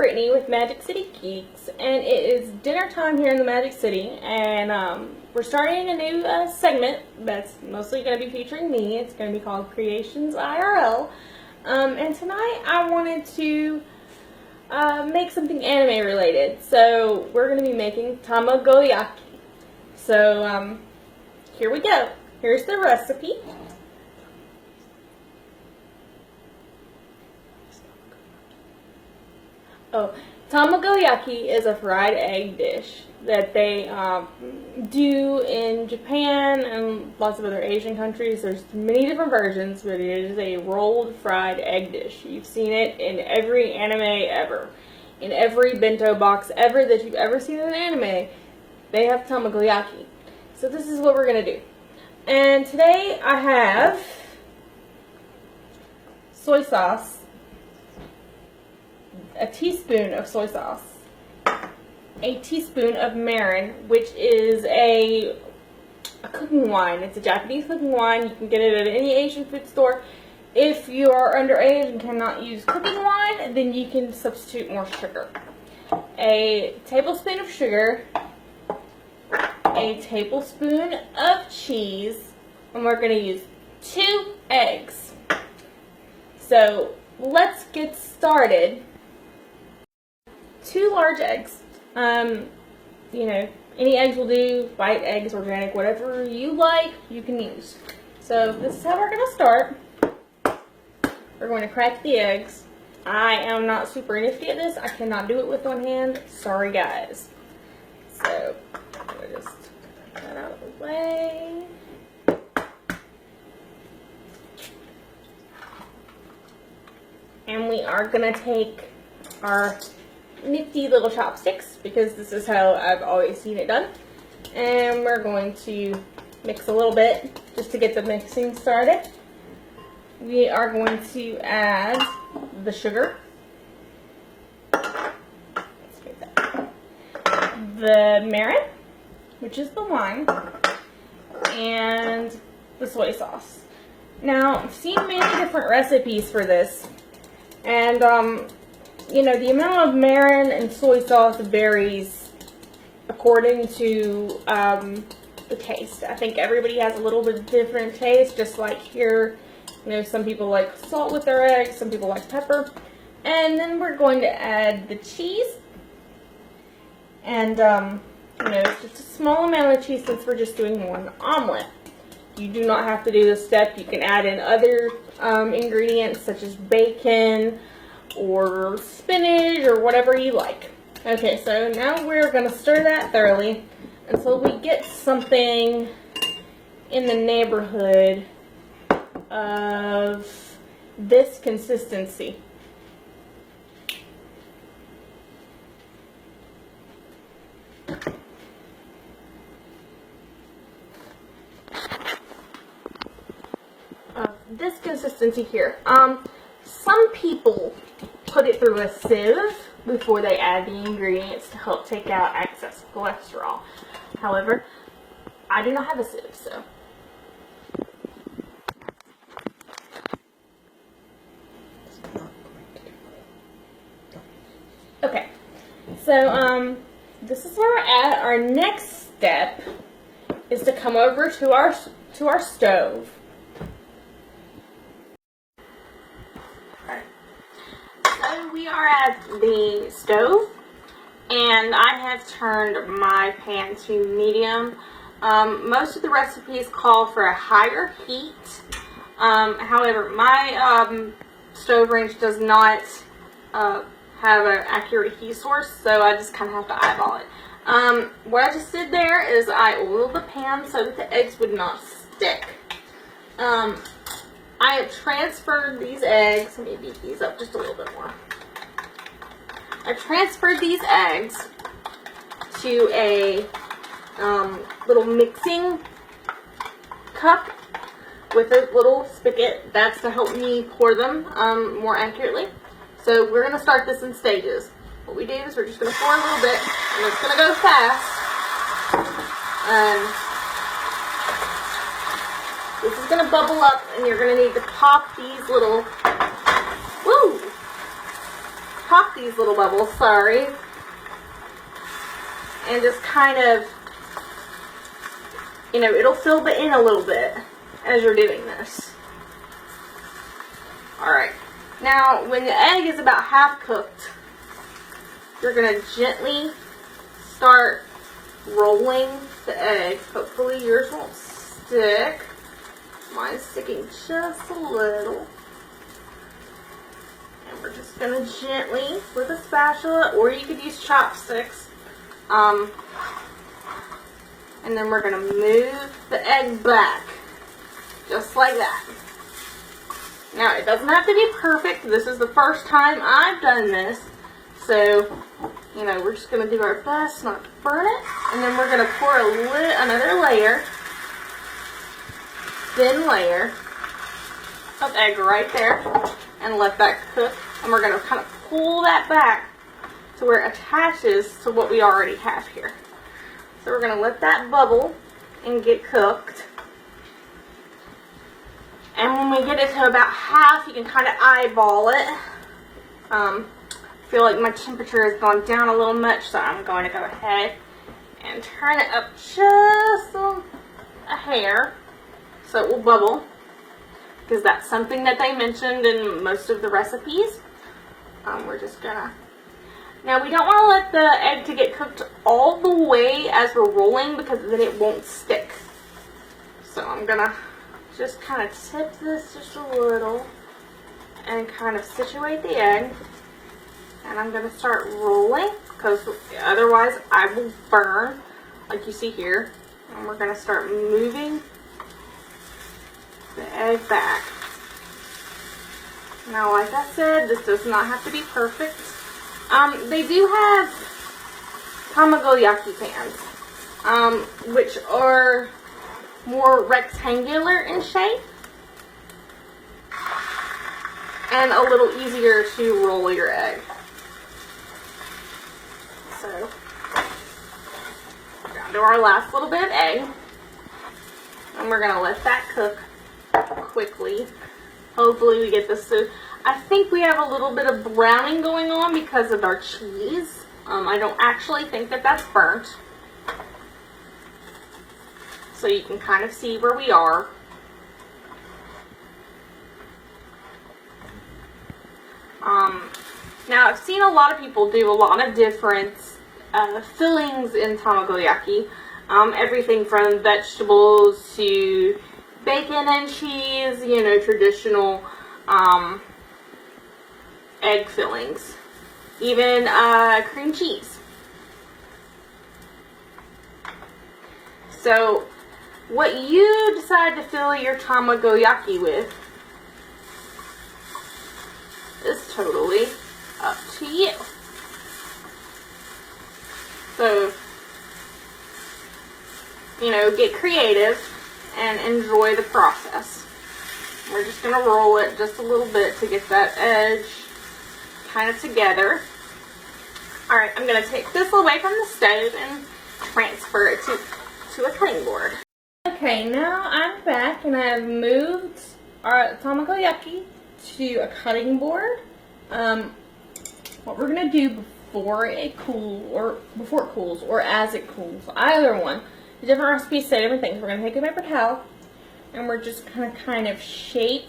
Brittany with Magic City Geeks, and it is dinner time here in the Magic City, and we're starting a new segment that's mostly going to be featuring me. It's going to be called Creations IRL, and tonight I wanted to make something anime related, so we're going to be making Tamagoyaki. So here we go. Here's the recipe. Oh, Tamagoyaki is a fried egg dish that they do in Japan and lots of other Asian countries. There's many different versions, but it is a rolled fried egg dish. You've seen it in every anime ever. In every bento box ever that you've ever seen in an anime, they have Tamagoyaki. So this is what we're going to do. And today I have soy sauce, a teaspoon of soy sauce, a teaspoon of mirin, which is a cooking wine. It's a Japanese cooking wine. You can get it at any Asian food store. If you are underage and cannot use cooking wine, then you can substitute more sugar. A tablespoon of sugar, a tablespoon of cheese, and we're going to use 2 eggs. So let's get started. 2 large eggs. You know, any eggs will do. White eggs, organic, whatever you like, you can use. So this is how we're going to start. We're going to crack the eggs. I am not super nifty at this. I cannot do it with one hand. Sorry, guys. So we'll just put that out of the way. And we are going to take our nifty little chopsticks, because this is how I've always seen it done. And we're going to mix a little bit just to get the mixing started. We are going to add the sugar, the mirin, which is the wine, and the soy sauce. Now, I've seen many different recipes for this, and you know, the amount of mirin and soy sauce varies according to the taste. I think everybody has a little bit different taste, just like here. You know, some people like salt with their eggs, some people like pepper. And then we're going to add the cheese. And, you know, it's just a small amount of cheese since we're just doing one omelet. You do not have to do this step. You can add in other ingredients such as bacon or spinach or whatever you like. Okay, so now we're going to stir that thoroughly until we get something in the neighborhood of this consistency. This consistency here. Some people put it through a sieve before they add the ingredients to help take out excess cholesterol. However, I do not have a sieve, so. Okay, so this is where we're at. Our next step is to come over to our stove. So we are at the stove, and I have turned my pan to medium. Most of the recipes call for a higher heat. However, my stove range does not have an accurate heat source, so I just kind of have to eyeball it. What I just did there is I oiled the pan so that the eggs would not stick. I have transferred these eggs. Let me beat these up just a little bit more. I transferred these eggs to a little mixing cup with a little spigot. That's to help me pour them more accurately. So we're going to start this in stages. What we do is we're just going to pour a little bit, and it's going to go fast. This is going to bubble up, and you're going to need to pop these little, woo! pop these little bubbles, sorry, and just kind of, you know, it'll fill the in a little bit as you're doing this. Alright, now when the egg is about half cooked, you're going to gently start rolling the egg. Hopefully yours won't stick. Mine's sticking just a little. And we're just going to gently, with a spatula, or you could use chopsticks, and then we're going to move the egg back, just like that. Now, it doesn't have to be perfect. This is the first time I've done this, so, you know, we're just going to do our best not to burn it, and then we're going to pour another layer, thin layer of egg right there, and let that cook, and we're going to kind of pull that back to where it attaches to what we already have here. So we're going to let that bubble and get cooked. And when we get it to about half, you can kind of eyeball it. I feel like my temperature has gone down a little much, so I'm going to go ahead and turn it up just a hair so it will bubble, because that's something that they mentioned in most of the recipes. We're just gonna, now we don't want to let the egg to get cooked all the way as we're rolling, because then it won't stick. So I'm gonna just kind of tip this just a little and kind of situate the egg, and I'm going to start rolling, because otherwise I will burn, like you see here. And we're going to start moving the egg back. Now, like I said, this does not have to be perfect. They do have Tamagoyaki pans, which are more rectangular in shape and a little easier to roll your egg. So, down to our last little bit of egg, and we're going to let that cook quickly. Hopefully we get this to, I think we have a little bit of browning going on because of our cheese. I don't actually think that that's burnt. So you can kind of see where we are. Now, I've seen a lot of people do a lot of different fillings in Tamagoyaki. Everything from vegetables to bacon and cheese, you know, traditional egg fillings. Even cream cheese. So, what you decide to fill your Tamagoyaki with is totally up to you. So, you know, get creative and enjoy the process. We're just going to roll it just a little bit to get that edge kind of together. Alright, I'm going to take this away from the stove and transfer it to a cutting board. Okay, now I'm back and I've moved our Tamagoyaki to a cutting board. What we're going to do before it cools or as it cools, either one, the different recipes say different things. We're going to take a paper towel and we're just going to kind of shape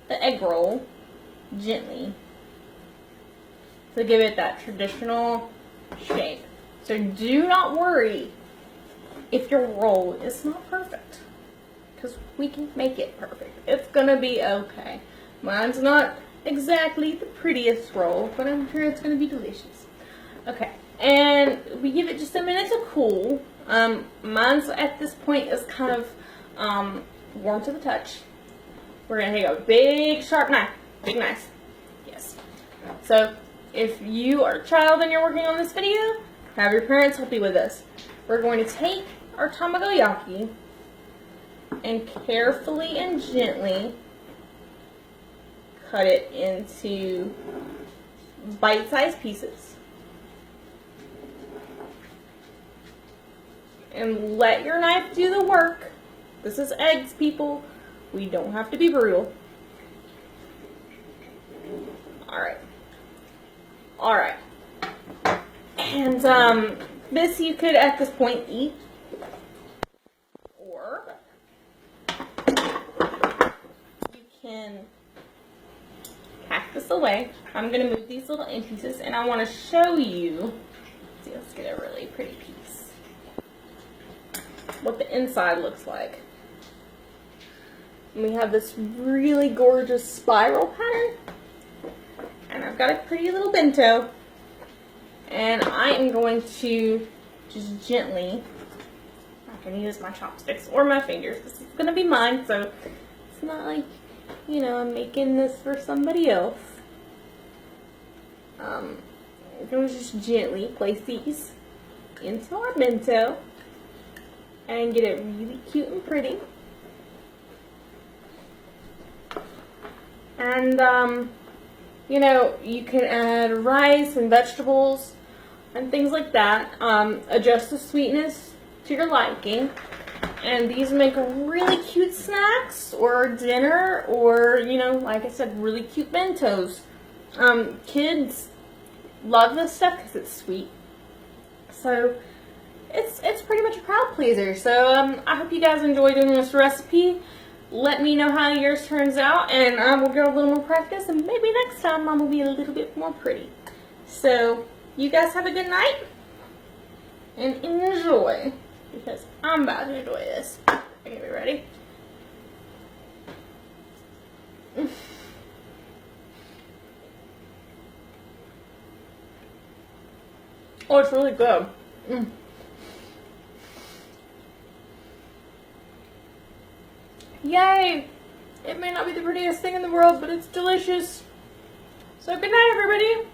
the egg roll gently to give it that traditional shape. So do not worry if your roll is not perfect, because we can make it perfect. It's gonna be okay. Mine's not exactly the prettiest roll, but I'm sure it's gonna be delicious. Okay, and we give it just a minute to cool. Mine's at this point is kind of warm to the touch. We're gonna take a big sharp knife, big knife. Yes. So if you are a child and you're working on this video, have your parents help you with this. We're going to take our Tamagoyaki and carefully and gently cut it into bite-sized pieces. And let your knife do the work. This is eggs, people. We don't have to be brutal. Alright. Alright. And this you could at this point eat. Or you can pack this away. I'm going to move these little in pieces and I want to show you. See, let's get a really pretty piece. What the inside looks like. And we have this really gorgeous spiral pattern. And I've got a pretty little bento. And I am going to just gently, I'm going to use my chopsticks or my fingers. This is going to be mine, so it's not like, you know, I'm making this for somebody else. I'm going to just gently place these into our bento and get it really cute and pretty. And, you know, you can add rice and vegetables and things like that. Adjust the sweetness to your liking. And these make really cute snacks or dinner or, you know, like I said, really cute bentos. Kids love this stuff because it's sweet. So it's pretty much a crowd pleaser. So I hope you guys enjoy doing this recipe. Let me know how yours turns out, and I will get a little more practice, and maybe next time mine will be a little bit more pretty. So, you guys have a good night, and enjoy, because I'm about to enjoy this. Okay, we ready? Oh, it's really good. Yay! It may not be the prettiest thing in the world, but it's delicious. So good night, everybody.